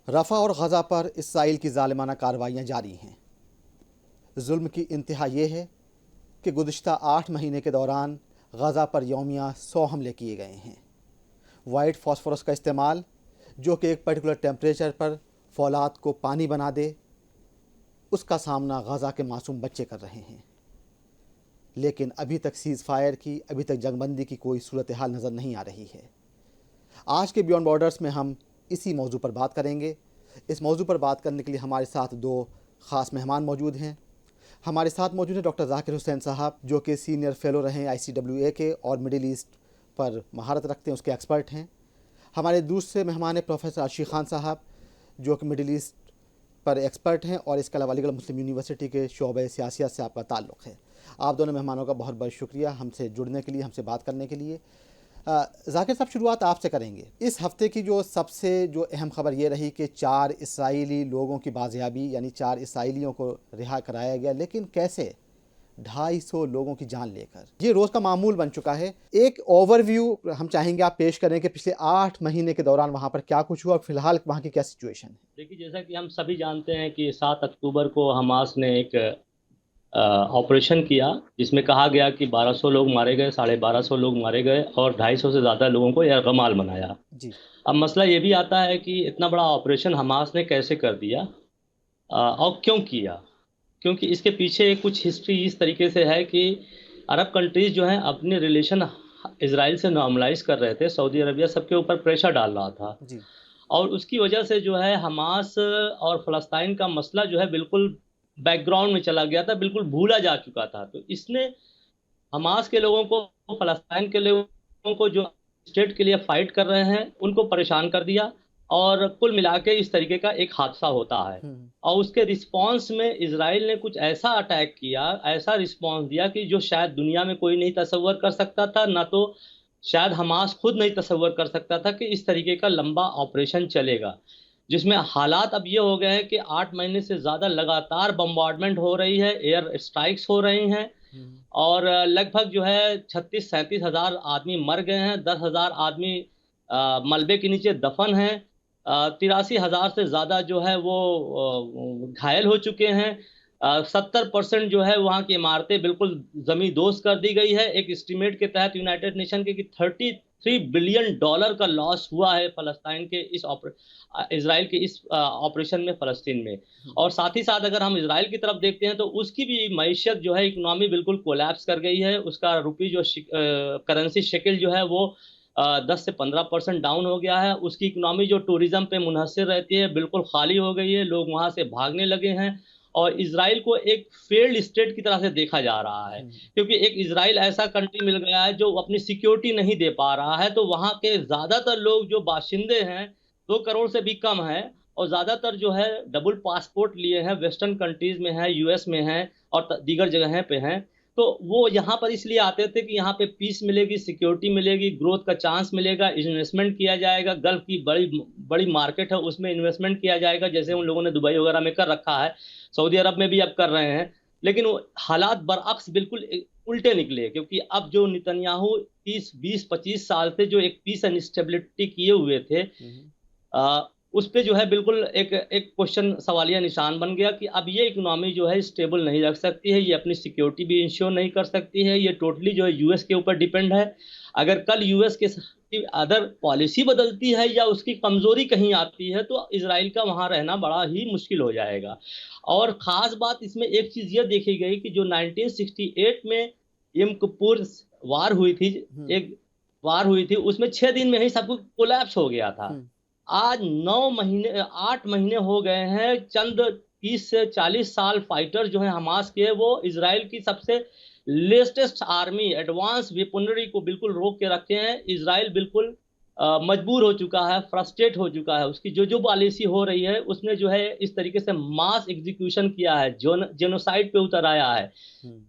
रफ़ा और गज़ा पर इसराइल की ज़ालिमाना कार्रवाइयाँ जारी हैं। जुल्म की इंतहा ये है कि गुज़िश्ता 8 महीने के दौरान गज़ा पर यौमिया 100 हमले किए गए हैं। वाइट फॉस्फोरस का इस्तेमाल, जो कि एक पर्टिकुलर टेम्परेचर पर फौलाद को पानी बना दे, उसका सामना गज़ा के मासूम बच्चे कर रहे हैं। लेकिन अभी तक सीज़ फायर की, अभी तक जंगबंदी की कोई सूरत हाल नज़र नहीं आ रही है। आज के बियॉन्ड बॉर्डर्स में हम इसी मौजू पर बात करेंगे। इस मौजू पर बात करने के लिए हमारे साथ दो ख़ास मेहमान मौजूद हैं। हमारे साथ मौजूद हैं डॉक्टर ज़ाकिर हुसैन साहब, जो कि सीनियर फेलो रहे हैं ICWA के और मिडिल ईस्ट पर महारत रखते हैं, उसके एक्सपर्ट हैं। हमारे दूसरे मेहमान हैं प्रोफेसर आशी खान साहब, जो कि मिडिल ईस्ट पर एक्सपर्ट हैं और इसके अलावा अलीगढ़ मुस्लिम यूनिवर्सिटी के शोबे सियासियत से आपका ताल्लुक़ है। आप दोनों मेहमानों का बहुत बहुत शुक्रिया हमसे जुड़ने के लिए, हमसे बात करने के लिए। ज़ाकिर साहब, शुरुआत आपसे करेंगे। इस हफ्ते की जो अहम खबर ये रही कि 4 इसराइली लोगों की बाजियाबी, यानी 4 इसराइलियों को रिहा कराया गया, लेकिन कैसे? 250 लोगों की जान लेकर। ये रोज़ का मामूल बन चुका है। एक ओवरव्यू हम चाहेंगे आप पेश करें कि पिछले 8 महीने के दौरान वहाँ पर क्या कुछ हुआ और फिलहाल वहाँ की क्या सिचुएशन है। देखिए, जैसा कि हम सभी जानते हैं कि 7 अक्टूबर को हमास ने एक ऑपरेशन किया, जिसमें कहा गया कि 1200 लोग मारे गए, 1250 लोग मारे गए और 250 से ज़्यादा लोगों को यरगमाल बनाया। जी। अब मसला ये भी आता है कि इतना बड़ा ऑपरेशन हमास ने कैसे कर दिया और क्यों किया। क्योंकि इसके पीछे कुछ हिस्ट्री इस तरीके से है कि अरब कंट्रीज़ जो हैं अपने रिलेशन इसराइल से नॉर्मलाइज कर रहे थे। सऊदी अरबिया सबके ऊपर प्रेशर डाल रहा था जी। और उसकी वजह से जो है हमास और फ़लस्तीन का मसला जो है बिल्कुल बैकग्राउंड में चला गया था, बिल्कुल भूला जा चुका था। तो इसने हमास के लोगों को, फ़लस्तीन के लोगों को जो स्टेट के लिए फ़ाइट कर रहे हैं, उनको परेशान कर दिया और कुल मिला के इस तरीके का एक हादसा होता है। और उसके रिस्पॉन्स में इज़राइल ने कुछ ऐसा अटैक किया, ऐसा रिस्पॉन्स दिया कि जो शायद दुनिया में कोई नहीं तसव्वुर कर सकता था, ना तो शायद हमास खुद नहीं तसव्वुर कर सकता था कि इस तरीके का लंबा ऑपरेशन चलेगा। जिसमें हालात अब ये हो गए हैं कि 8 महीने से ज़्यादा लगातार बम्बार्डमेंट हो रही है, एयर स्ट्राइक्स हो रही हैं और लगभग जो है 36-37 हज़ार आदमी मर गए हैं, 10 हज़ार आदमी मलबे के नीचे दफन हैं, 83 हज़ार से ज़्यादा जो है वो घायल हो चुके हैं। 70% जो है वहाँ की इमारतें बिल्कुल ज़मींदोज़ कर दी गई है। एक एस्टीमेट के तहत यूनाइटेड नेशन के कि $33 बिलियन का लॉस हुआ है फ़लस्तीन के इज़राइल के इस ऑपरेशन में, फ़लस्तीन में। और साथ ही साथ अगर हम इज़राइल की तरफ देखते हैं तो उसकी भी मईशत जो है, इकोनॉमी बिल्कुल कोलैप्स कर गई है। उसका रुपी जो करेंसी शेकिल जो है वो 10 से 15% डाउन हो गया है। उसकी इकोनॉमी जो टूरिज़्म पे मुनहसर रहती है, बिल्कुल खाली हो गई है। लोग वहाँ से भागने लगे हैं और इज़राइल को एक फेल्ड स्टेट की तरह से देखा जा रहा है। क्योंकि एक इज़राइल ऐसा कंट्री मिल गया है जो अपनी सिक्योरिटी नहीं दे पा रहा है। तो वहाँ के ज़्यादातर लोग जो बाशिंदे हैं, 2 करोड़ से भी कम हैं और ज़्यादातर जो है डबल पासपोर्ट लिए हैं, वेस्टर्न कंट्रीज़ में हैं, यूएस में हैं और दीगर जगह पे हैं। तो वो यहाँ पर इसलिए आते थे कि यहाँ पे पीस मिलेगी, सिक्योरिटी मिलेगी, ग्रोथ का चांस मिलेगा, इन्वेस्टमेंट किया जाएगा, गल्फ़ की बड़ी बड़ी मार्केट है, उसमें इन्वेस्टमेंट किया जाएगा, जैसे उन लोगों ने दुबई वगैरह में कर रखा है, सऊदी अरब में भी अब कर रहे हैं। लेकिन वो हालात बरअक्स बिल्कुल उल्टे निकले, क्योंकि अब जो नेतन्याहू 30, 20, 25 साल से जो एक पीस एंड स्टेबिलिटी किए हुए थे, उस पे जो है बिल्कुल एक एक क्वेश्चन, सवालिया निशान बन गया कि अब ये इकोनॉमी जो है स्टेबल नहीं रख सकती है, ये अपनी सिक्योरिटी भी इंश्योर नहीं कर सकती है, ये टोटली जो है यूएस के ऊपर डिपेंड है। अगर कल यूएस की अदर पॉलिसी बदलती है या उसकी कमज़ोरी कहीं आती है तो इज़राइल का वहाँ रहना बड़ा ही मुश्किल हो जाएगा। और ख़ास बात इसमें एक चीज़ ये देखी गई कि जो 1968 में यम किप्पुर वार हुई थी, एक वार हुई थी, उसमें 6 दिन में ही सब कुछ कोलैप्स हो गया था। आज 8 महीने हो गए हैं, चंद 30 से 40 साल फाइटर जो हैं हमास के, वो इज़राइल की सबसे लेटेस्ट आर्मी एडवांस वेपनरी को बिल्कुल रोक के रखे हैं। इज़राइल बिल्कुल मजबूर हो चुका है, फ्रस्ट्रेट हो चुका है। उसकी जो पॉलिसी हो रही है उसने जो है इस तरीके से मास एग्जीक्यूशन किया है, जेनोसाइड पे उतर आया है।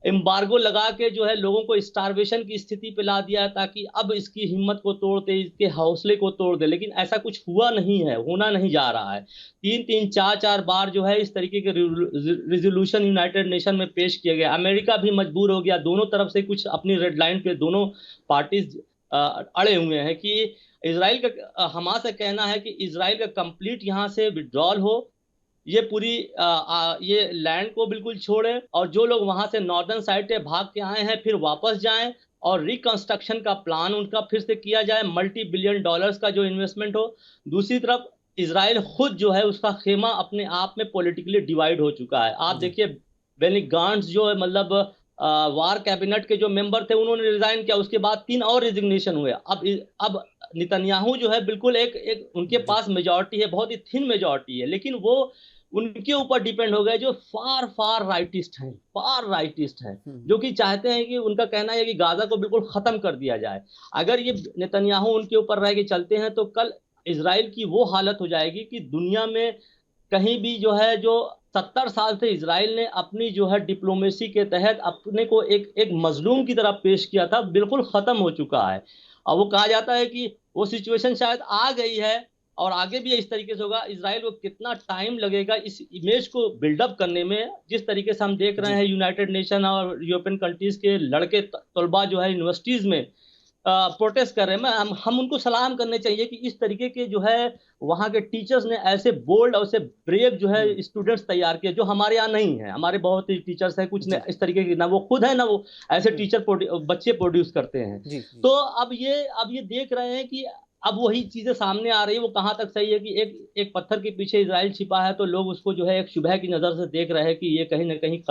एम्बार्गो लगा के जो है लोगों को स्टारवेशन की स्थिति पे ला दिया है, ताकि अब इसकी हिम्मत को तोड़ दे, इसके हौसले को तोड़ दे। लेकिन ऐसा कुछ हुआ नहीं है, होना नहीं जा रहा है। 3-3, 4-4 बार जो है इस तरीके के रिजोल्यूशन यूनाइटेड नेशन में पेश किए गए। अमेरिका भी मजबूर हो गया, दोनों तरफ से कुछ अपनी रेड लाइन पे दोनों पार्टीज अड़े हुए हैं कि इसराइल का, हमास का कहना है कि इसराइल का कंप्लीट यहाँ से विड्रॉल हो, ये पूरी ये लैंड को बिल्कुल छोड़े, और जो लोग वहां से नॉर्दर्न साइड से भाग के आए हैं फिर वापस जाएं, और रिकंस्ट्रक्शन का प्लान उनका फिर से किया जाए, मल्टी बिलियन डॉलर्स का जो इन्वेस्टमेंट हो। दूसरी तरफ इसराइल खुद जो है उसका खेमा अपने आप में पॉलिटिकली डिवाइड हो चुका है। आप जी देखिए बेनी गांट्स जो है, मतलब वार कैबिनेट के जो मेंबर थे उन्होंने रिजाइन किया, उसके बाद 3 और रिजिग्नेशन हुए। अब नेतन्याहू जो है बिल्कुल एक एक उनके जी पास मेजॉरिटी है, बहुत ही थिन मेजॉरिटी है, लेकिन वो उनके ऊपर डिपेंड हो गए जो फार फार राइटिस्ट हैं, फार राइटिस्ट हैं, हम्म, जो कि चाहते हैं कि उनका कहना है कि गाजा को बिल्कुल खत्म कर दिया जाए। अगर ये नेतन्याहू उनके ऊपर रह के चलते हैं तो कल इसराइल की वो हालत हो जाएगी कि दुनिया में कहीं भी जो है, जो 70 साल से इसराइल ने अपनी जो है डिप्लोमेसी के तहत अपने को एक एक मजलूम की तरह पेश किया था, बिल्कुल खत्म हो चुका है। और वो कहा जाता है कि वो सिचुएशन शायद आ गई है, और आगे भी इस तरीके से होगा। इसराइल को कितना टाइम लगेगा इस इमेज को बिल्डअप करने में, जिस तरीके से हम देख रहे जी हैं यूनाइटेड नेशन और यूरोपियन कंट्रीज के लड़के तलबा जो है यूनिवर्सिटीज में प्रोटेस्ट कर रहे हैं। हम उनको सलाम करने चाहिए कि इस तरीके के जो है वहाँ के टीचर्स ने ऐसे बोल्ड और ऐसे ब्रेव जो है हम्म, स्टूडेंट्स तैयार किए, जो हमारे यहाँ नहीं है। हमारे बहुत ही टीचर्स हैं, कुछ ने जी इस तरीके की, ना वो खुद है ना वो ऐसे हम्म, टीचर बच्चे प्रोड्यूस करते हैं। जी जी तो अब ये देख रहे हैं कि अब वही चीजें सामने आ रही है। वो कहाँ तक सही है कि एक एक पत्थर के पीछे इसराइल छिपा है, तो लोग उसको जो है एक शुबह की नजर से देख रहे हैं कि ये कहीं ना कहीं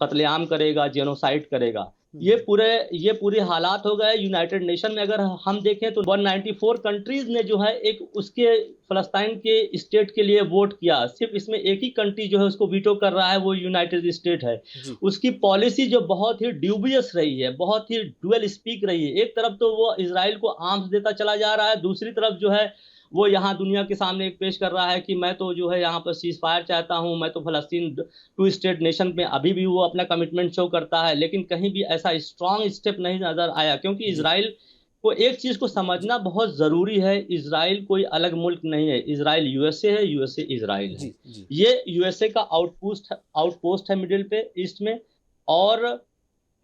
कत्लेआम करेगा, जेनोसाइड करेगा। ये हम्म, पूरे ये पूरे हालात हो गए यूनाइटेड नेशन में। अगर हम देखें तो 194 कंट्रीज ने जो है एक उसके फलस्तीन के स्टेट के लिए वोट किया। सिर्फ इसमें एक ही कंट्री जो है उसको वीटो कर रहा है, वो यूनाइटेड स्टेट है। जी उसकी पॉलिसी जो बहुत ही ड्यूबियस रही है, बहुत ही डुअल स्पीक रही है। एक तरफ तो वो इसराइल को आर्म्स देता चला जा रहा है, दूसरी तरफ जो है वो यहाँ दुनिया के सामने एक पेश कर रहा है कि मैं तो जो है यहाँ पर सीज फायर चाहता हूँ, मैं तो फलस्तीन 2 स्टेट नेशन में अभी भी वो अपना कमिटमेंट शो करता है। लेकिन कहीं भी ऐसा स्ट्रांग स्टेप नहीं नजर आया, क्योंकि जी इसराइल को एक चीज को जी समझना बहुत जरूरी है। इसराइल कोई अलग मुल्क नहीं है, इसराइल यूएसए है, यूएसए इसराइल जी है। जी ये यूएसए का आउटपोस्ट है मिडिल पे ईस्ट में। और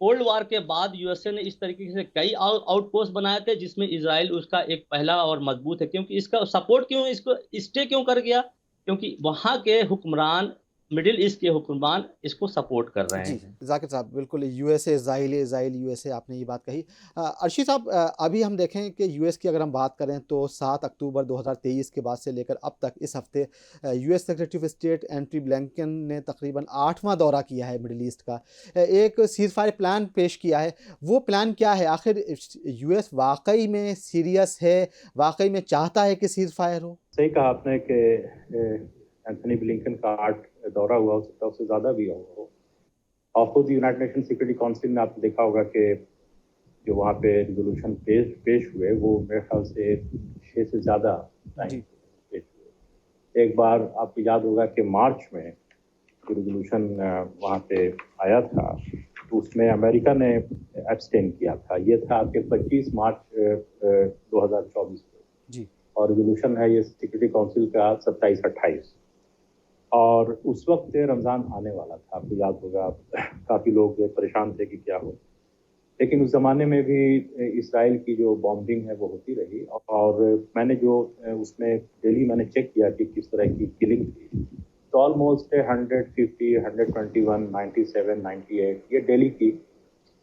कोल्ड वार के बाद यूएसए ने इस तरीके से कई आउटपोस्ट बनाए थे, जिसमें इसराइल उसका एक पहला और मजबूत है। क्योंकि इसका सपोर्ट क्यों, इसको स्टे क्यों कर गया, क्योंकि वहां के हुक्मरान, मिडिल ईस्ट के हुक्मरान इसको सपोर्ट कर रहे जी हैं। जाकिर साहब बिल्कुल यूएसए इज़राइल यूएसए आपने ये बात कही। अर्शी साहब अभी हम देखें कि यूएस की अगर हम बात करें तो 7 अक्टूबर 2023 के बाद से लेकर अब तक इस हफ्ते US secretary of state Antony Blinken ने तकरीबन 8वां दौरा किया है मिडिल ईस्ट का। एक सीज फायर प्लान पेश किया है। वो प्लान क्या है आखिर? यूएस वाकई में सीरियस है, वाकई में चाहता है कि सीज फायर हो? सही कहा आपने कि एंथनी ब्लिंकन का 8 दौरा हुआ, हो सकता है उससे ज़्यादा भी हो। और खुद यूनाइटेड नेशन सिक्योरिटी काउंसिल में आपने देखा होगा कि जो वहाँ पे रिजोल्यूशन पेश हुए वो मेरे ख्याल से 6 से ज़्यादा टाइम जी पेश हुए। एक बार आपको याद होगा कि मार्च में जो रिजोल्यूशन वहाँ पे आया था तो उसमें अमेरिका ने एब्सटेन किया था। ये था आपके 25 मार्च 2024 को, जी और रिजोल्यूशन है ये सिक्योरिटी काउंसिल का 27-28। और उस वक्त रमज़ान आने वाला था, आपको याद होगा। काफ़ी लोग परेशान थे कि क्या हो, लेकिन उस ज़माने में भी इसराइल की जो बॉम्बिंग है वो होती रही। और मैंने जो उसमें डेली मैंने चेक किया कि किस तरह की किलिंग थी, तो ऑलमोस्ट 150, 121, 97, 98 ये डेली की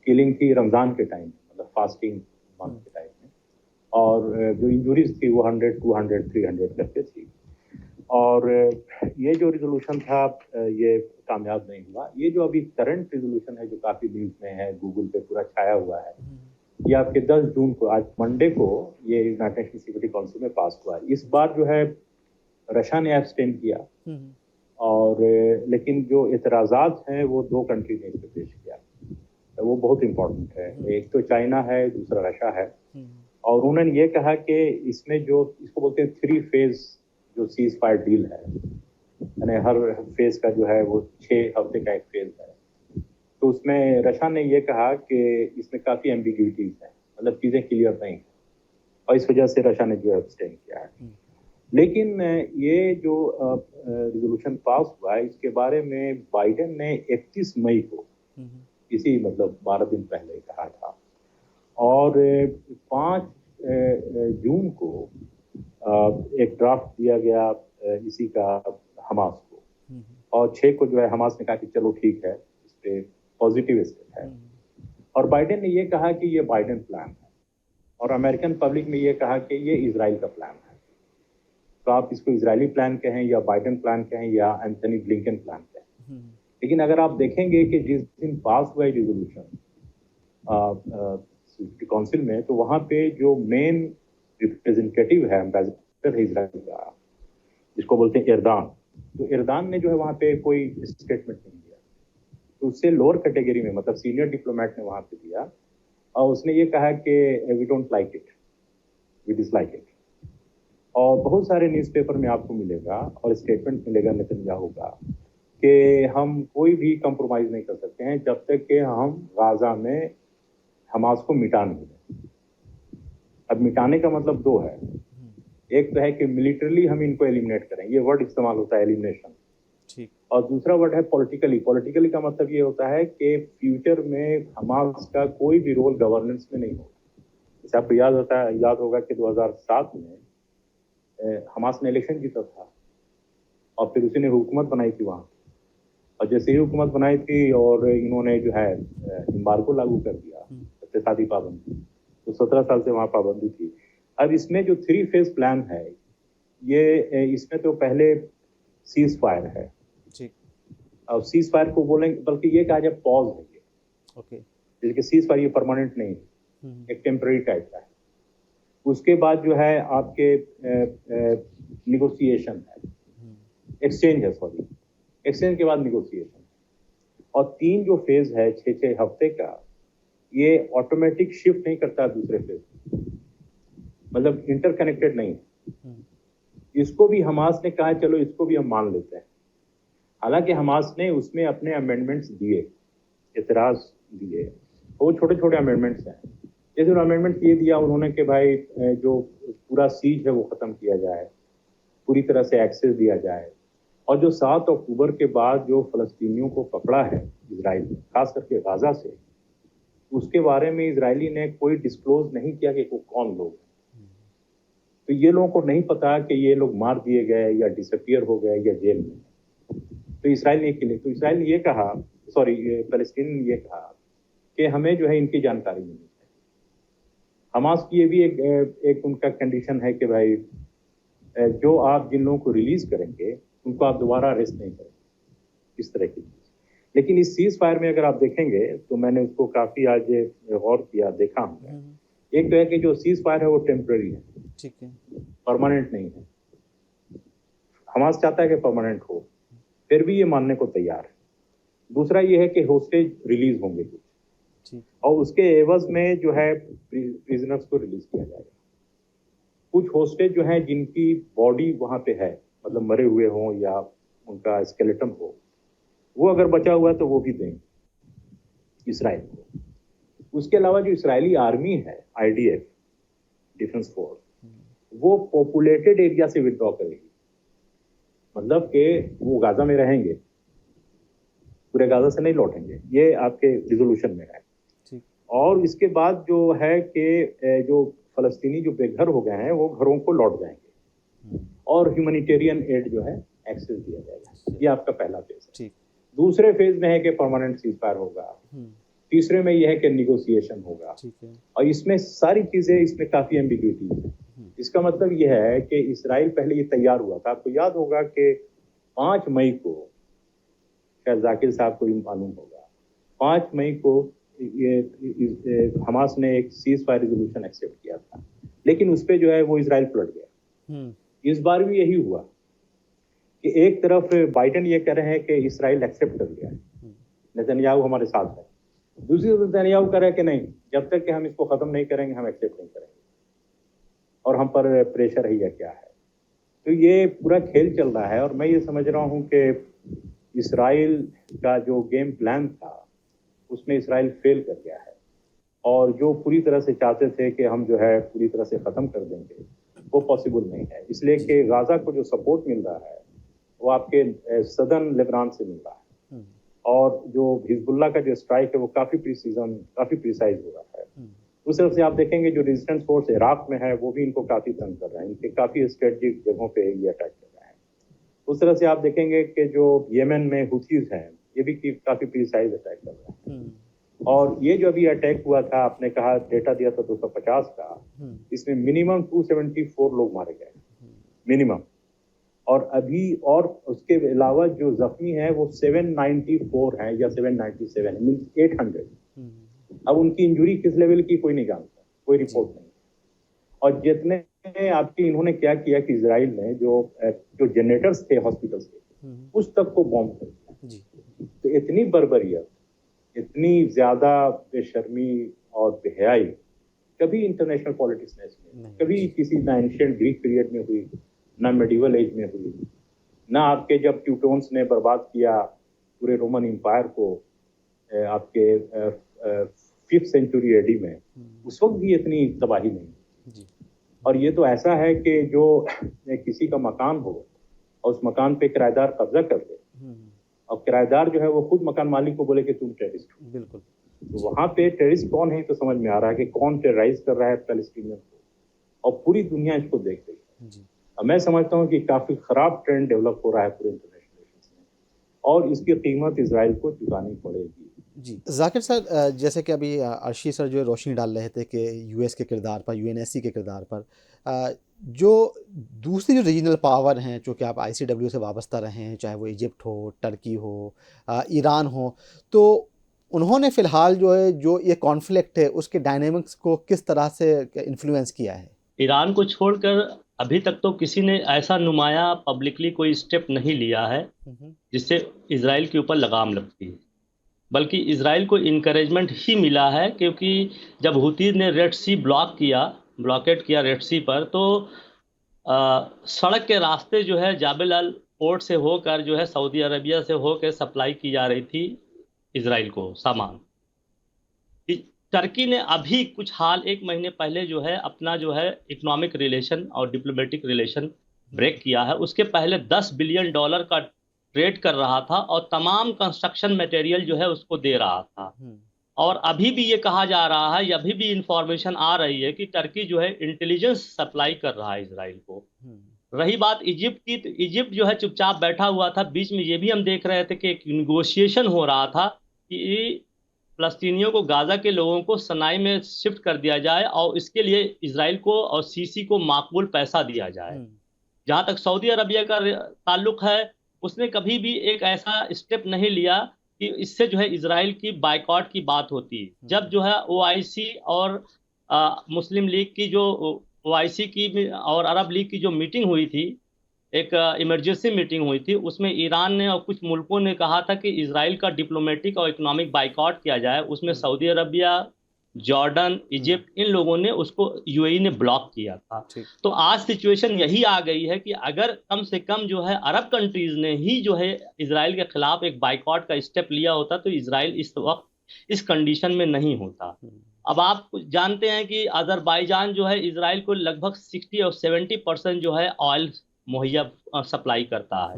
किलिंग थी रमज़ान के टाइम, मतलब फास्टिंग मंथ के टाइम में। और जो इंजुरीज थी वो 100, 200, 300 करके थी। और ये जो रिजोल्यूशन था ये कामयाब नहीं हुआ। ये जो अभी करंट रिजोल्यूशन है जो काफ़ी न्यूज़ में है, गूगल पे पूरा छाया हुआ है, ये आपके 10 जून को, आज मंडे को, ये यूनाइटेड नेशन सिक्योरिटी काउंसिल में पास हुआ है। इस बार जो है रशिया ने एब्सटेन किया, और लेकिन जो एतराज़ात हैं वो 2 कंट्री ने इस पर पेश किया, तो वो बहुत इम्पोर्टेंट है। एक तो चाइना है, दूसरा रशिया है। और उन्होंने ये कहा कि इसमें जो इसको बोलते हैं 3 फेज जो सीज फायर डील है, यानी हर फेज का जो है वो 6 हफ्ते का एक फेज है। तो उसमें रशिया ने ये कहा कि इसमें काफ़ी एम्बिग्यूटीज हैं, मतलब चीज़ें क्लियर नहीं है, और इस वजह से रशिया ने जो एब्सटेन किया है। लेकिन ये जो रिजोल्यूशन पास हुआ है इसके बारे में बाइडेन ने 31 मई को, इसी मतलब 12 दिन पहले कहा था। और 5 जून को एक ड्राफ्ट दिया गया इसी का हमास को, और 6 को जो है हमास ने कहा कि चलो ठीक है, इस पे पॉजिटिव स्टेप है। और बाइडेन ने ये कहा कि ये बाइडेन प्लान है, और अमेरिकन पब्लिक ने ये कहा कि ये इजराइल का प्लान है। तो आप इसको इजरायली प्लान कहें या बाइडेन प्लान कहें या एंथनी ब्लिंकन प्लान कहें, लेकिन अगर आप देखेंगे कि जिस दिन पास हुआ रेजोल्यूशन सिक्योरिटी काउंसिल में, तो वहाँ पे जो मेन रिप्रेजेंटेटिव है, एम्बेसडर है इजराइल का, जिसको बोलते हैं एर्दान, तो एर्दान ने जो है वहाँ पे कोई स्टेटमेंट नहीं दिया। तो उससे लोअर कैटेगरी में, मतलब सीनियर डिप्लोमेट ने वहाँ पे दिया, और उसने ये कहा कि we don't like it, we dislike it. और बहुत सारे न्यूज़पेपर में आपको मिलेगा और स्टेटमेंट मिलेगा नेतन्याहू का कि हम कोई भी कंप्रोमाइज़ नहीं कर सकते हैं जब तक कि हम गाजा में हमास को मिटा नहीं दें। अब मिटाने का मतलब 2 है, एक तो है कि मिलिटरली हम इनको एलिमिनेट करें, ये वर्ड इस्तेमाल होता है एलिमिनेशन, ठीक, और दूसरा वर्ड है पॉलिटिकली। पॉलिटिकली का मतलब ये होता है कि फ्यूचर में हमास का कोई भी रोल गवर्नेंस में नहीं होगा। जैसे आपको याद होगा कि 2007 में हमास ने इलेक्शन जीता था, और फिर उसी ने हुकूमत बनाई थी वहाँ, और जैसे ही हुकूमत बनाई थी और इन्होंने जो है एम्बार्गो लागू कर दिया, इक़्तिसादी पाबंदी, तो 17 साल से वहाँ पाबंदी थी। अब इसमें जो 3 फेज प्लान है, ये इसमें तो पहले सीज फायर है, अब सीज फायर को बोलेंगे, बल्कि ये कहा जाए पॉज है ये, ओके, जैसे कि सीज फायर ये परमानेंट नहीं है, एक टेम्पररी टाइप का है। उसके बाद जो है आपके निगोसिएशन है, एक्सचेंज है, सॉरी, एक्सचेंज के बाद निगोसिएशन, और 3 जो फेज है 6-6 हफ्ते का, ये ऑटोमेटिक शिफ्ट नहीं करता दूसरे फेज, मतलब इंटरकनेक्टेड नहीं है। इसको भी हमास ने कहा चलो इसको भी हम मान लेते हैं। हालांकि हमास ने उसमें अपने अमेंडमेंट्स दिए, एतराज दिए, वो छोटे छोटे अमेंडमेंट्स हैं। जैसे अमेंडमेंट ये दिया उन्होंने कि भाई जो पूरा सीज है वो ख़त्म किया जाए, पूरी तरह से एक्सेस दिया जाए, और जो 7 अक्टूबर के बाद जो फ़लस्तीनियों को पकड़ा है इजराइल ने, खास करके गाज़ा से, उसके बारे में इजरायली ने कोई डिस्क्लोज नहीं किया कि वो कौन लोग हैं। तो ये लोगों को नहीं पता कि ये लोग मार दिए गए या डिसअपियर हो गए या जेल में। तो इसराइल ने ये कहा, सॉरी, फ़लस्तीन ने ये कहा कि हमें जो है इनकी जानकारी मिलनी चाहिए। हमास की ये भी एक उनका कंडीशन है कि भाई जो आप जिन लोगों को रिलीज करेंगे उनको आप दोबारा अरेस्ट नहीं करेंगे, इस तरह की चीज़। लेकिन इस सीज फायर में अगर आप देखेंगे तो मैंने उसको काफ़ी आज गौर किया, देखा हमने, एक तो है कि जो सीज फायर है वो टेम्पररी है, ठीक है, परमानेंट नहीं है। हमास चाहता है कि परमानेंट हो, फिर भी ये मानने को तैयार है। दूसरा ये है कि होस्टेज रिलीज होंगे कुछ, और उसके एवज में जो है प्रिजनर्स को रिलीज किया जाएगा। कुछ होस्टेज जो हैं जिनकी बॉडी वहाँ पे है, मतलब मरे हुए हों या उनका स्केलेटन हो, वो अगर बचा हुआ है तो वो भी देंगे इसराइल को। उसके अलावा जो इसराइली आर्मी है, IDF, डिफेंस फोर्स, वो पॉपुलेटेड एरिया से विड्रॉ करेगी, मतलब कि वो गाजा में रहेंगे, पूरे गाजा से नहीं लौटेंगे, ये आपके रिजोल्यूशन में है। और इसके बाद जो है कि जो फलस्तीनी जो बेघर हो गए हैं वो घरों को लौट जाएंगे, और ह्यूमैनिटेरियन एड जो है एक्सेस दिया जाएगा। ये आपका पहला फेज है। दूसरे फेज में है कि परमानेंट सीज फायर होगा, तीसरे में यह है कि निगोसिएशन होगा, और इसमें सारी चीजें, इसमें काफी एम्बिग्युइटी है। इसका मतलब यह है कि इसराइल पहले ये तैयार हुआ था। आपको याद होगा कि 5 मई को, शायद जाकिर साहब को भी मालूम होगा, 5 मई को ये हमास ने एक सीज फायर रेजोल्यूशन एक्सेप्ट किया था, लेकिन उस पर जो है वो इसराइल पलट गया। इस बार भी यही हुआ कि एक तरफ बाइडेन ये कह रहे हैं कि इसराइल एक्सेप्ट कर गया है, नेतन्याहू हमारे साथ है, दूसरी तरफ नेतन्याहू कह रहा है कि नहीं, जब तक कि हम इसको खत्म नहीं करेंगे हम एक्सेप्ट नहीं करेंगे, और हम पर प्रेशर है या क्या है। तो ये पूरा खेल चल रहा है, और मैं ये समझ रहा हूँ कि इसराइल का जो गेम प्लान था उसमें इसराइल फेल कर गया है, और जो पूरी तरह से चाहते थे कि हम जो है पूरी तरह से ख़त्म कर देंगे, वो पॉसिबल नहीं है। इसलिए कि गाज़ा को जो सपोर्ट मिल रहा है वो आपके सदर्न लेबनान से मिल रहा है, और जो हिजबुल्लाह का जो स्ट्राइक है वो काफ़ी प्रिसाइज हो रहा है, उस तरफ से आप देखेंगे जो रेजिस्टेंस फोर्स इराक में है वो भी इनको काफी तंग कर रहा है, इनके काफी स्ट्रेटेजिक जगहों पे ये अटैक कर रहा है। उस तरह से आप देखेंगे कि जो येमेन में हुथीज हैं ये भी काफी प्रिसाइज अटैक कर रहा है। और ये जो अभी अटैक हुआ था, आपने कहा डेटा दिया था 250 का, इसमें मिनिमम 274 लोग मारे गए मिनिमम, और अभी और उसके अलावा जो जख्मी है वो 794 है या 797 मींस 800। अब उनकी इंजरी किस लेवल की कोई नहीं जानता, कोई रिपोर्ट नहीं। और जितने आपकी इन्होंने क्या किया कि इजराइल ने जो जनरेटर्स थे हॉस्पिटल्स के उस तक को बॉम्ब कर दिया। तो इतनी बर्बरियत, इतनी ज्यादा बेशर्मी और बेहयाई कभी इंटरनेशनल पॉलिटिक्स में कभी किसी ना एंशिएंट ग्रीक पीरियड में हुई, ना मेडिवल एज में हुई, ना आपके जब ट्यूटोन्स ने बर्बाद किया पूरे रोमन एम्पायर को आपके 5th सेंचुरी एडी में, उस वक्त भी इतनी तबाही नहीं। और ये तो ऐसा है कि जो किसी का मकान हो और उस मकान पे किराएदार कब्जा कर ले और किराएदार जो है वो खुद मकान मालिक को बोले कि तुम टेररिस्ट हो। बिल्कुल। तो वहाँ पे टेररिस्ट कौन है तो समझ में आ रहा है कि कौन टेरराइज कर रहा है पैलेस्टीनियन को, और पूरी दुनिया इसको देख रही है। अब मैं समझता हूँ कि काफी खराब ट्रेंड डेवलप हो रहा है पूरे इंटरनेशनल रिलेशंस में, और इसकी कीमत इजराइल को चुकानी पड़ेगी। जी जाकिर सर, जैसे कि अभी अर्शी सर जो रोशनी डाल रहे थे कि यूएस के किरदार पर, यूएनएससी के किरदार पर, जो दूसरी जो रीजनल पावर हैं जो कि आप आईसीडब्ल्यू से वाबस्ता रहे हैं, चाहे वो इजिप्ट हो, टर्की हो, ईरान हो, तो उन्होंने फ़िलहाल जो है जो ये कॉन्फ्लिक्ट है उसके डायनेमिक्स को किस तरह से इन्फ्लुएंस किया है? ईरान को छोड़कर अभी तक तो किसी ने ऐसा नुमाया पब्लिकली कोई स्टेप नहीं लिया है जिससे इजराइल के ऊपर लगाम लगती है, बल्कि इजराइल को इनकरेजमेंट ही मिला है। क्योंकि जब हुतीज ने रेड सी ब्लॉकेट किया रेड सी पर, तो सड़क के रास्ते जो है जाबेल अल पोर्ट से होकर जो है सऊदी अरबिया से होकर सप्लाई की जा रही थी इजराइल को सामान। टर्की ने अभी कुछ हाल 1 महीने पहले जो है अपना जो है इकोनॉमिक रिलेशन और डिप्लोमेटिक रिलेशन ब्रेक किया है। उसके पहले $10 बिलियन का ट्रेड कर रहा था और तमाम कंस्ट्रक्शन मटेरियल जो है उसको दे रहा था। और अभी भी ये कहा जा रहा है, अभी भी इंफॉर्मेशन आ रही है कि टर्की जो है इंटेलिजेंस सप्लाई कर रहा है इजराइल को। रही बात इजिप्ट की, तो इजिप्ट जो है चुपचाप बैठा हुआ था। बीच में ये भी हम देख रहे थे कि एक निगोशिएशन हो रहा था कि फ़लस्तीनियों को, गाज़ा के लोगों को सनाई में शिफ्ट कर दिया जाए और इसके लिए इजराइल को और सीसी को माकूल पैसा दिया जाए। जहाँ तक सऊदी अरबिया का ताल्लुक है, उसने कभी भी एक ऐसा स्टेप नहीं लिया कि इससे जो है इजराइल की बायकॉट की बात होती। जब जो है ओआईसी और मुस्लिम लीग की जो ओआईसी की और अरब लीग की जो मीटिंग हुई थी, एक इमरजेंसी मीटिंग हुई थी, उसमें ईरान ने और कुछ मुल्कों ने कहा था कि इजराइल का डिप्लोमेटिक और इकोनॉमिक बाइकॉट किया जाए। उसमें सऊदी अरबिया, जॉर्डन, इजिप्ट, इन लोगों ने उसको यूएई ने ब्लॉक किया था। तो आज सिचुएशन यही आ गई है कि अगर कम से कम जो है अरब कंट्रीज ने ही जो है इजराइल के खिलाफ एक बाइकॉट का स्टेप लिया होता तो इजराइल इस वक्त इस कंडीशन में नहीं होता। अब आप जानते हैं कि अजरबैजान जो है इजराइल को लगभग 60 और 70% जो है ऑयल मुहैया सप्लाई करता है।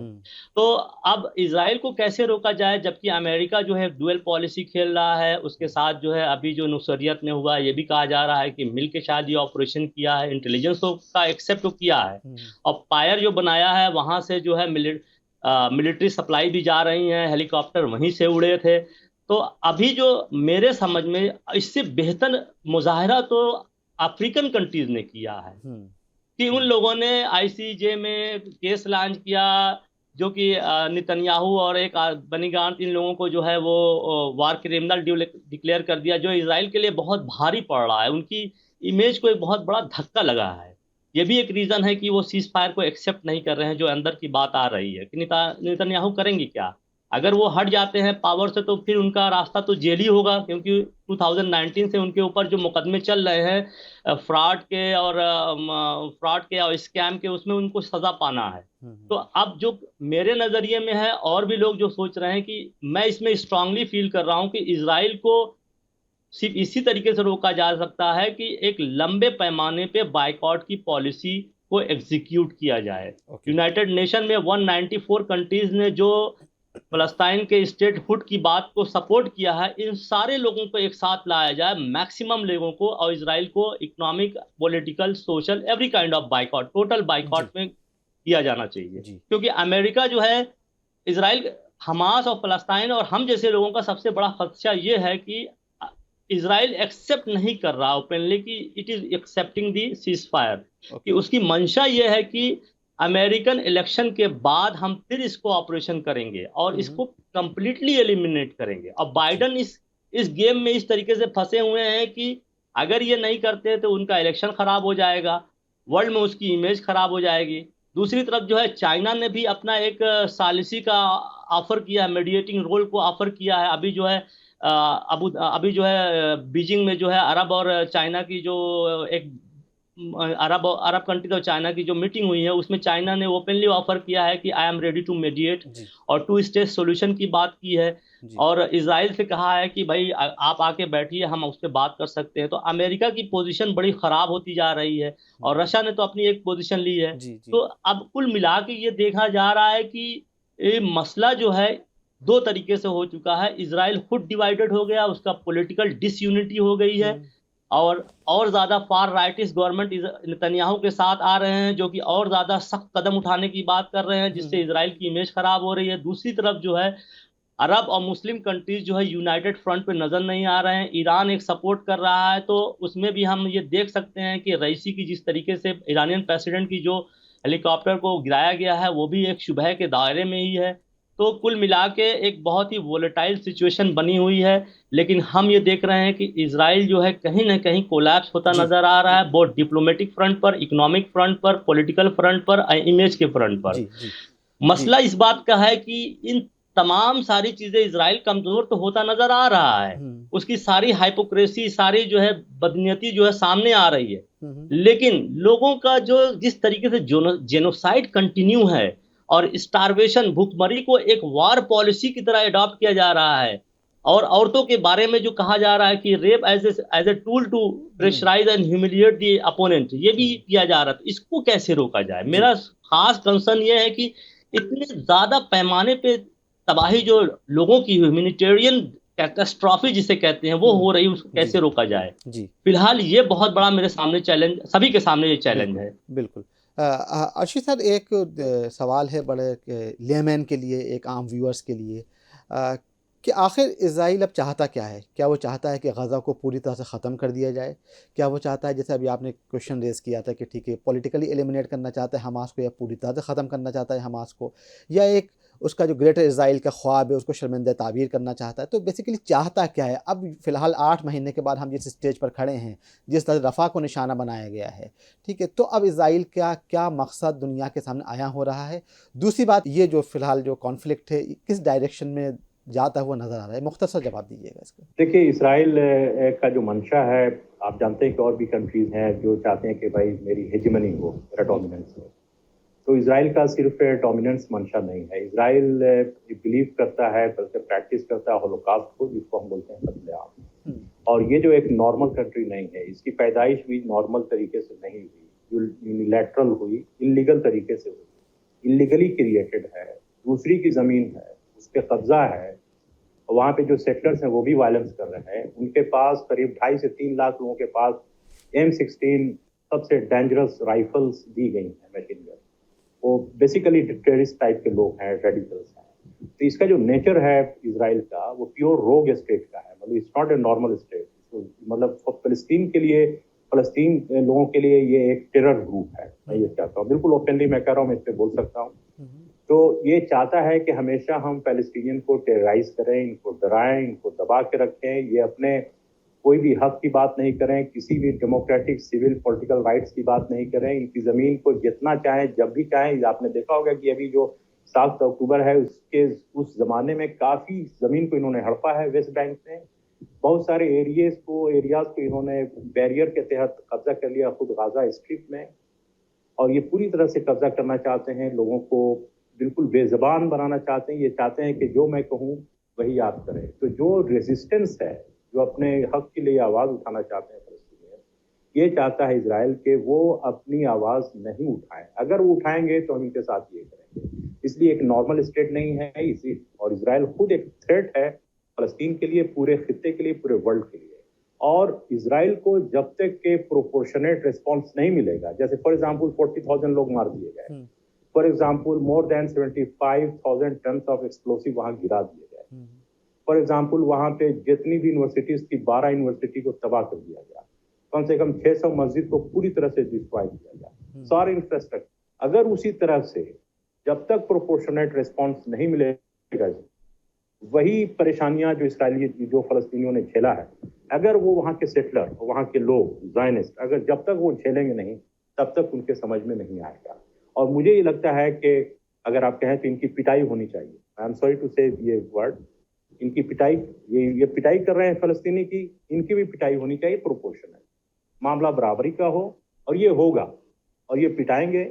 तो अब इजराइल को कैसे रोका जाए, जबकि अमेरिका जो है डुअल पॉलिसी खेल रहा है। उसके साथ जो है अभी जो नुसरियत में हुआ, ये भी कहा जा रहा है कि मिल के शायद ये ऑपरेशन किया है, इंटेलिजेंस का एक्सेप्ट किया है, और पायर जो बनाया है वहाँ से जो है मिलिट्री सप्लाई भी जा रही हैं, हेलीकॉप्टर वहीं से उड़े थे। तो अभी जो मेरे समझ में इससे बेहतर मुजाहरा तो अफ्रीकन कंट्रीज ने किया है कि उन लोगों ने आईसीजे में केस लॉन्च किया, जो कि नेतन्याहू और एक बनी गांठ, इन लोगों को जो है वो वार क्रिमिनल डिक्लेयर कर दिया, जो इजराइल के लिए बहुत भारी पड़ रहा है। उनकी इमेज को एक बहुत बड़ा धक्का लगा है। ये भी एक रीज़न है कि वो सीज फायर को एक्सेप्ट नहीं कर रहे हैं, जो अंदर की बात आ रही है कि नेतन्याहू करेंगे क्या। अगर वो हट जाते हैं पावर से तो फिर उनका रास्ता तो जेल ही होगा, क्योंकि 2019 से उनके ऊपर जो मुकदमे चल रहे हैं फ्रॉड के और स्कैम के, उसमें उनको सजा पाना है। तो अब जो मेरे नज़रिए में है, और भी लोग जो सोच रहे हैं, कि मैं इसमें स्ट्रांगली फील कर रहा हूं कि इजराइल को सिर्फ इसी तरीके से रोका जा सकता है कि एक लंबे पैमाने पे बायकॉट की पॉलिसी को एग्जीक्यूट किया जाए। यूनाइटेड नेशन में 194 कंट्रीज ने जो फलस्तीन के स्टेटहुड की बात को सपोर्ट किया है, इन सारे लोगों को एक साथ लाया जाए, मैक्सिमम लोगों को, और इसराइल को economic, political, social, every kind of boycott, total boycott में किया जाना चाहिए। जी क्योंकि अमेरिका जो है, इसराइल, हमास और फलस्तीन और हम जैसे लोगों का सबसे बड़ा खदशा ये है कि इसराइल एक्सेप्ट नहीं कर रहा ओपनली कि it is accepting the cease fire, कि उसकी मंशा ये है कि अमेरिकन इलेक्शन के बाद हम फिर इसको ऑपरेशन करेंगे और इसको कंप्लीटली एलिमिनेट करेंगे। और बाइडन इस गेम में इस तरीके से फंसे हुए हैं कि अगर ये नहीं करते तो उनका इलेक्शन खराब हो जाएगा, वर्ल्ड में उसकी इमेज खराब हो जाएगी। दूसरी तरफ जो है, चाइना ने भी अपना एक सालिसी का ऑफर किया है, मीडिएटिंग रोल को ऑफर किया है। अभी जो है अभी जो है बीजिंग में जो है अरब और चाइना की जो एक अरब कंट्री और चाइना की जो मीटिंग हुई है, उसमें चाइना ने ओपनली ऑफर किया है कि I am ready to mediate, और 2 स्टेट सॉल्यूशन की बात की है। और इजराइल से कहा है कि भाई आप आके बैठिए, हम उस पर बात कर सकते हैं। तो अमेरिका की पोजीशन बड़ी खराब होती जा रही है, और रशिया ने तो अपनी एक पोजीशन ली है। तो अब कुल मिला के ये देखा जा रहा है कि ये मसला जो है 2 तरीके से हो चुका है। इजराइल खुद डिवाइडेड हो गया, उसका पॉलिटिकल डिसयूनिटी हो गई है, और ज्यादा फार राइटिस्ट गवर्नमेंट नेतन्याहू के साथ आ रहे हैं, जो कि और ज्यादा सख्त कदम उठाने की बात कर रहे हैं, जिससे इजराइल की इमेज खराब हो रही है। दूसरी तरफ जो है, अरब और मुस्लिम कंट्रीज जो है यूनाइटेड फ्रंट पे नजर नहीं आ रहे हैं। ईरान एक सपोर्ट कर रहा है, तो उसमें भी हम ये देख सकते हैं कि रईसी की जिस तरीके से ईरानियन प्रेसिडेंट की जो हेलीकॉप्टर को गिराया गया है, वो भी एक शुबह के दायरे में ही है। तो कुल मिला के एक बहुत ही वोलेटाइल सिचुएशन बनी हुई है। लेकिन हम ये देख रहे हैं कि इजराइल जो है कहीं ना कहीं कोलैप्स होता नजर आ रहा है, बहुत डिप्लोमेटिक फ्रंट पर, इकोनॉमिक फ्रंट पर, पॉलिटिकल फ्रंट पर, इमेज के फ्रंट पर। मसला इस बात का है कि इन तमाम सारी चीजें इजराइल कमजोर तो होता नजर आ रहा है, उसकी सारी हाइपोक्रेसी, सारी जो है बदनीयती जो है सामने आ रही है, लेकिन लोगों का जो जिस तरीके से जेनोसाइड कंटिन्यू है और स्टारवेशन, भूखमरी को एक वार पॉलिसी की तरह अडॉप्ट किया जा रहा है, और औरतों के बारे में जो कहा जा रहा है कि rape as a tool to pressurise and humiliate the opponent, ये भी किया जा रहा है। तो इसको कैसे रोका जाए? मेरा खास कंसर्न ये है कि इतने ज्यादा पैमाने पे तबाही जो लोगों की ह्यूमैनिटेरियन कैटास्ट्रॉफी जिसे कहते हैं वो हो रही है, उसको कैसे रोका जाए? फिलहाल ये बहुत बड़ा मेरे सामने चैलेंज, सभी के सामने ये चैलेंज है। बिल्कुल। आशीष सर, एक सवाल है बड़े लेमैन के लिए, एक आम व्यूअर्स के लिए, कि आखिर इज़राइल अब चाहता क्या है? क्या वो चाहता है कि गज़ा को पूरी तरह से ख़त्म कर दिया जाए? क्या वो चाहता है, जैसे अभी आपने क्वेश्चन रेज़ किया था कि ठीक है पॉलिटिकली एलिमिनेट करना चाहता है हमास को, या पूरी तरह से ख़त्म करना चाहता है हमास को, या एक उसका जो ग्रेटर इज़राइल का ख्वाब है उसको शर्मिंदा ताबीर करना चाहता है? तो बेसिकली चाहता क्या है? अब फ़िलहाल 8 महीने के बाद हम जिस स्टेज पर खड़े हैं, जिस तरह रफ़ा को निशाना बनाया गया है, ठीक है, तो अब इज़राइल का क्या मकसद दुनिया के सामने आया हो रहा है? दूसरी बात, ये जो फ़िलहाल जो कॉन्फ्लिक्ट है किस डायरेक्शन में जाता हुआ नजर आ रहा है? मुख्तसर जवाब दीजिएगा इसका। देखिए, इजराइल का जो मंशा है, आप जानते हैं कि और भी कंट्रीज हैं जो चाहते हैं कि भाई मेरी हेजिमनी हो, मेरा डोमिनेंस हो। तो इजराइल का सिर्फ डोमिनेंस मंशा नहीं है। इजराइल बिलीव करता है, बल्कि प्रैक्टिस करता है होलोकॉस्ट को, जिसको हम बोलते हैं कत्लेआम। और ये जो एक नॉर्मल कंट्री नहीं है, इसकी पैदाइश भी नॉर्मल तरीके से नहीं हुई, यूनिलैटरल हुई, इलीगल तरीके से हुई, इलीगली क्रिएटेड है, दूसरी की जमीन है, उस पर कब्जा है, वहाँ पे जो सेटलर्स हैं वो भी वायलेंस कर रहे हैं। उनके पास करीब 2.5 से 3 लाख लोगों के पास M16 सबसे डेंजरस राइफल्स दी गई हैं, मशीन गन। वो बेसिकली टेररिस्ट टाइप के लोग हैं, रेडिकल्स हैं। तो इसका जो नेचर है इजराइल का, वो प्योर रोग स्टेट का है, मतलब it's not a normal state. तो मतलब फलस्तीन के लिए, फलस्तीन लोगों के लिए ये एक टेरर ग्रुप है। मैं ये चाहता हूँ, बिल्कुल ओपनली मैं कह रहा हूँ, मैं इस पर बोल सकता हूँ। तो ये चाहता है कि हमेशा हम पैलेस्टीनियन को टेरराइज करें, इनको डराएं, इनको दबा के रखें, ये अपने कोई भी हक की बात नहीं करें, किसी भी डेमोक्रेटिक सिविल पॉलिटिकल राइट्स की बात नहीं करें, इनकी ज़मीन को जितना चाहें जब भी चाहें। आपने देखा होगा कि अभी जो 7 अक्टूबर है उसके उस जमाने में काफ़ी ज़मीन को इन्होंने हड़पा है वेस्ट बैंक में। बहुत सारे एरियाज को इन्होंने बैरियर के तहत कब्जा कर लिया, खुद गाजा स्ट्रिप में। और ये पूरी तरह से कब्जा करना चाहते हैं, लोगों को बिल्कुल बेज़बान बनाना चाहते हैं। ये चाहते हैं कि जो मैं कहूँ वही आप करें। तो जो रेजिस्टेंस है, जो अपने हक के लिए आवाज़ उठाना चाहते हैं फलस्तीनियन, ये चाहता है इजराइल के वो अपनी आवाज़ नहीं उठाएं। अगर वो उठाएंगे तो हम इनके साथ ये करेंगे। इसलिए एक नॉर्मल स्टेट नहीं है इसी, और इसराइल खुद एक थ्रेट है फलस्तीन के लिए, पूरे खित्ते के लिए, पूरे वर्ल्ड के लिए। और इसराइल को जब तक के प्रोपोर्शनेट रिस्पॉन्स नहीं मिलेगा, जैसे फॉर एग्जांपल 40,000 लोग मार दिए गए, for example more than 75,000 ton of explosive वहां गिरा दिए गए, फॉर एग्जांपल वहां पे जितनी भी यूनिवर्सिटीज थी 12 यूनिवर्सिटी को तबाह कर दिया गया, कम से कम 600 मस्जिद को पूरी तरह से डिस्ट्रॉय किया गया, सारे इंफ्रास्ट्रक्चर। अगर उसी तरह से जब तक प्रोपोर्शनेट रिस्पॉन्स नहीं मिलेगा, वही परेशानियां जो इसराइली जो फलस्तीनियों ने झेला है, अगर वो वहाँ के सेटलर, वहाँ के लोग ज़ायनिस्ट, अगर जब तक वो झेलेंगे नहीं, तब तक उनके समझ में नहीं आएगा। और मुझे ये लगता है कि अगर आप कहें तो इनकी पिटाई होनी चाहिए। आई एम सॉरी टू से ये वर्ड, इनकी पिटाई, ये पिटाई कर रहे हैं फलस्तीनी की, इनकी भी पिटाई होनी चाहिए प्रोपोर्शनल, मामला बराबरी का हो, और ये होगा, और ये पिटाएंगे,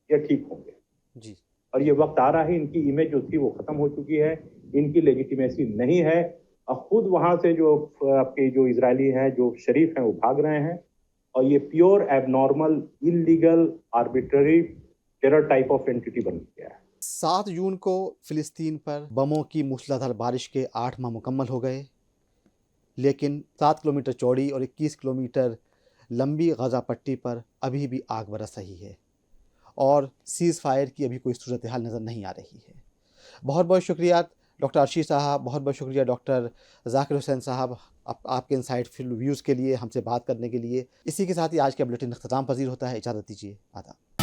ये ठीक होंगे जी। और ये वक्त आ रहा है, इनकी इमेज जो थी वो खत्म हो चुकी है, इनकी लेजिटिमेसी नहीं है, और खुद वहां से जो आपके जो इजरायली हैं, जो शरीफ हैं, वो भाग रहे हैं, और ये pure abnormal, illegal, arbitrary terror type of entity बन गया है। 7 जून को फिलिस्तीन पर बमों की मूसलाधार बारिश के 8 माह मुकम्मल हो गए, लेकिन 7 किलोमीटर चौड़ी और 21 किलोमीटर लंबी गज़ा पट्टी पर अभी भी आग बरस रही है और सीज़ फायर की अभी कोई सूरत हाल नज़र नहीं आ रही है। बहुत बहुत शुक्रिया डॉक्टर आशीष साहब, बहुत बहुत शुक्रिया डॉक्टर ज़ाकिर हुसैन साहब, आपके इनसाइटफुल व्यूज़ के लिए, हमसे बात करने के लिए। इसी के साथ ही आज का बुलेटिन अख्ताम पजीर होता है। इजाज़त दीजिए, आदाब।